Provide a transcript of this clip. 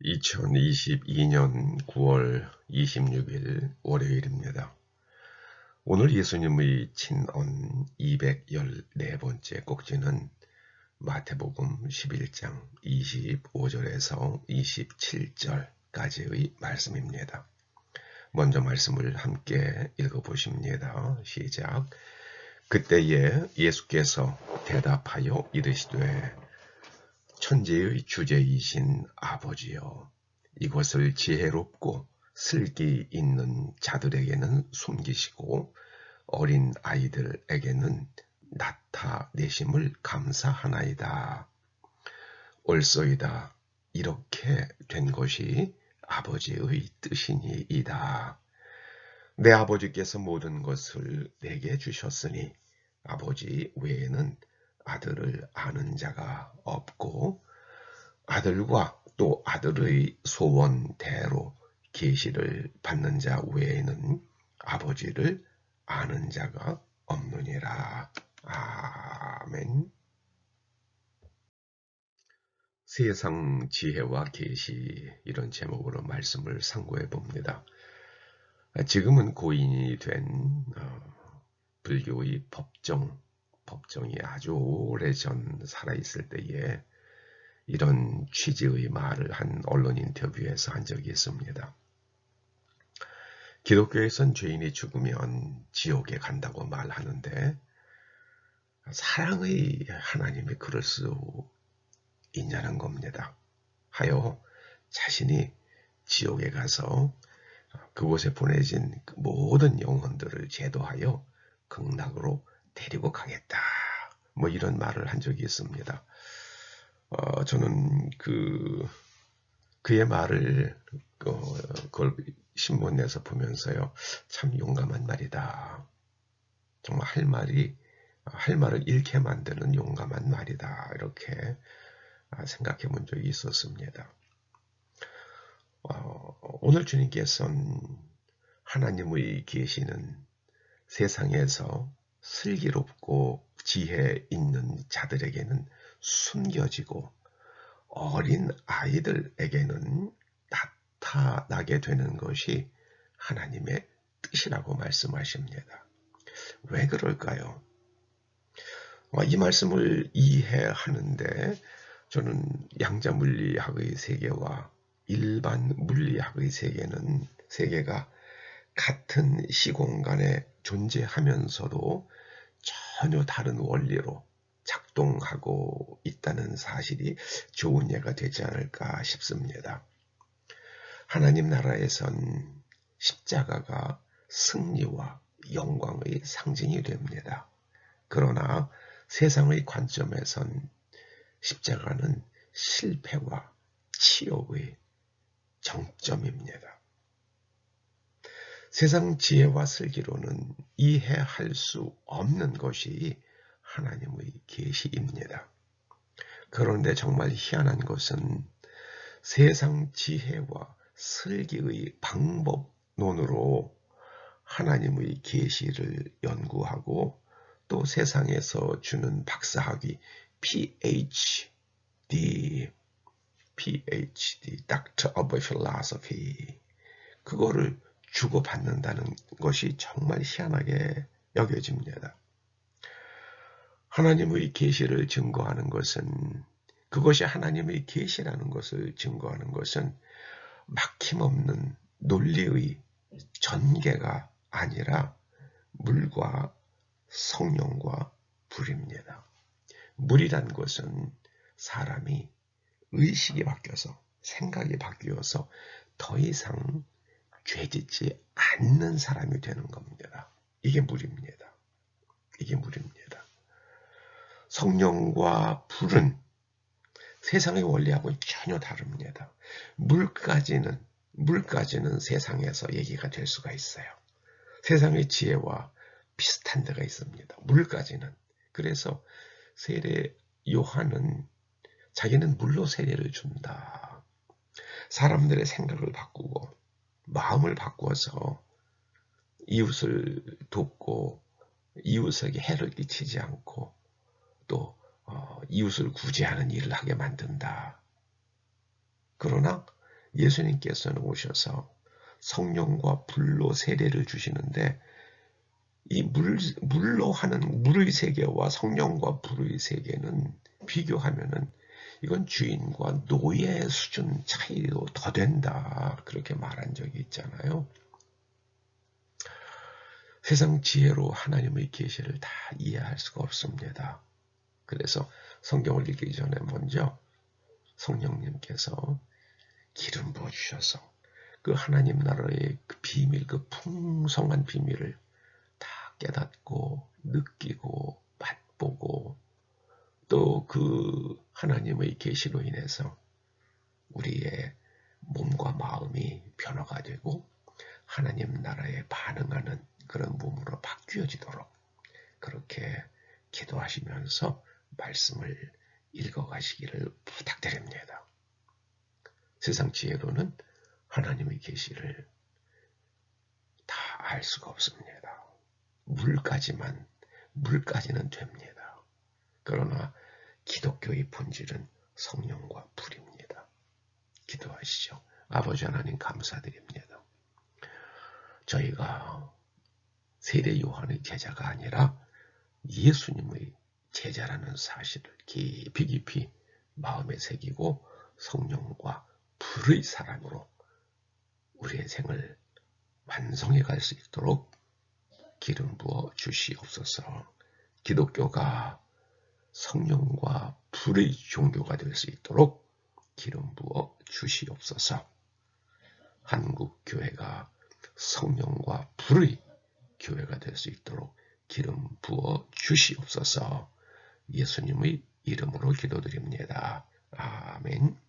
2022년 9월 26일 월요일입니다. 오늘 예수님의 친언 214번째 꼭지는 마태복음 11장 25절에서 27절까지의 말씀입니다. 먼저 말씀을 함께 읽어보십니다. 시작. 그때에 예수께서 대답하여 이르시되 천지의 주제이신 아버지여, 이것을 지혜롭고 슬기 있는 자들에게는 숨기시고 어린 아이들에게는 나타내심을 감사하나이다. 옳소이다. 이렇게 된 것이 아버지의 뜻이니이다. 내 아버지께서 모든 것을 내게 주셨으니 아버지 외에는 아들을 아는 자가 없고 아들과 또 아들의 소원대로 계시를 받는 자 외에는 아버지를 아는 자가 없느니라. 아멘. 세상 지혜와 계시, 이런 제목으로 말씀을 상고해 봅니다. 지금은 고인이 된 불교의 법정이 아주 오래전 살아있을 때에 이런 취지의 말을 한 언론 인터뷰에서 한 적이 있습니다. 기독교에선 죄인이 죽으면 지옥에 간다고 말하는데 사랑의 하나님이 그럴 수 있냐는 겁니다. 하여 자신이 지옥에 가서 그곳에 보내진 모든 영혼들을 제도하여 극락으로 데리고 가겠다. 뭐 이런 말을 한 적이 있습니다. 저는 그의 말을 그걸 신문에서 보면서요, 참 용감한 말이다. 정말 할 말을 잃게 만드는 용감한 말이다. 이렇게 생각해 본 적이 있었습니다. 오늘 주님께서는 하나님의 계시는 세상에서 슬기롭고 지혜 있는 자들에게는 숨겨지고 어린 아이들에게는 나타나게 되는 것이 하나님의 뜻이라고 말씀하십니다. 왜 그럴까요? 이 말씀을 이해하는데 저는 양자물리학의 세계와 일반 물리학의 세계가 같은 시공간에 존재하면서도 전혀 다른 원리로 작동하고 있다는 사실이 좋은 예가 되지 않을까 싶습니다. 하나님 나라에선 십자가가 승리와 영광의 상징이 됩니다. 그러나 세상의 관점에선 십자가는 실패와 치욕의 정점입니다. 세상 지혜와 슬기로는 이해할 수 없는 것이 하나님의 계시입니다. 그런데 정말 희한한 것은 세상 지혜와 슬기의 방법론으로 하나님의 계시를 연구하고 또 세상에서 주는 박사학위 PhD, Doctor of Philosophy, 그거를 주고받는다는 것이 정말 희한하게 여겨집니다. 하나님의 계시를 증거하는 것은, 그것이 하나님의 계시라는 것을 증거하는 것은 막힘없는 논리의 전개가 아니라 물과 성령과 불입니다. 물이란 것은 사람이 의식이 바뀌어서 생각이 바뀌어서 더 이상 죄짓지 않는 사람이 되는 겁니다. 이게 물입니다. 이게 물입니다. 성령과 불은 세상의 원리하고는 전혀 다릅니다. 물까지는 세상에서 얘기가 될 수가 있어요. 세상의 지혜와 비슷한 데가 있습니다. 물까지는. 그래서 세례 요한은 자기는 물로 세례를 준다. 사람들의 생각을 바꾸고 마음을 바꾸어서 이웃을 돕고 이웃에게 해를 끼치지 않고 또 이웃을 구제하는 일을 하게 만든다. 그러나 예수님께서는 오셔서 성령과 불로 세례를 주시는데 이 물로 하는 물의 세계와 성령과 불의 세계는 비교하면은 이건 주인과 노예 수준 차이도 더 된다. 그렇게 말한 적이 있잖아요. 세상 지혜로 하나님의 계시를 다 이해할 수가 없습니다. 그래서 성경을 읽기 전에 먼저 성령님께서 기름 부어주셔서 그 하나님 나라의 그 비밀, 그 풍성한 비밀을 다 깨닫고 느끼고 맛보고 또 그 하나님의 계시로 인해서 우리의 몸과 마음이 변화가 되고 하나님 나라에 반응하는 그런 몸으로 바뀌어지도록 그렇게 기도하시면서 말씀을 읽어가시기를 부탁드립니다. 세상 지혜로는 하나님의 계시를 다 알 수가 없습니다. 물까지는 됩니다. 그러나 기독교의 본질은 성령과 불입니다. 기도하시죠. 아버지 하나님 감사드립니다. 저희가 세례 요한의 제자가 아니라 예수님의 제자라는 사실을 깊이 마음에 새기고 성령과 불의 사람으로 우리의 생을 완성해 갈 수 있도록 기름 부어 주시옵소서. 기독교가 성령과 불의 종교가 될 수 있도록 기름 부어 주시옵소서. 한국 교회가 성령과 불의 교회가 될 수 있도록 기름 부어 주시옵소서. 예수님의 이름으로 기도드립니다. 아멘.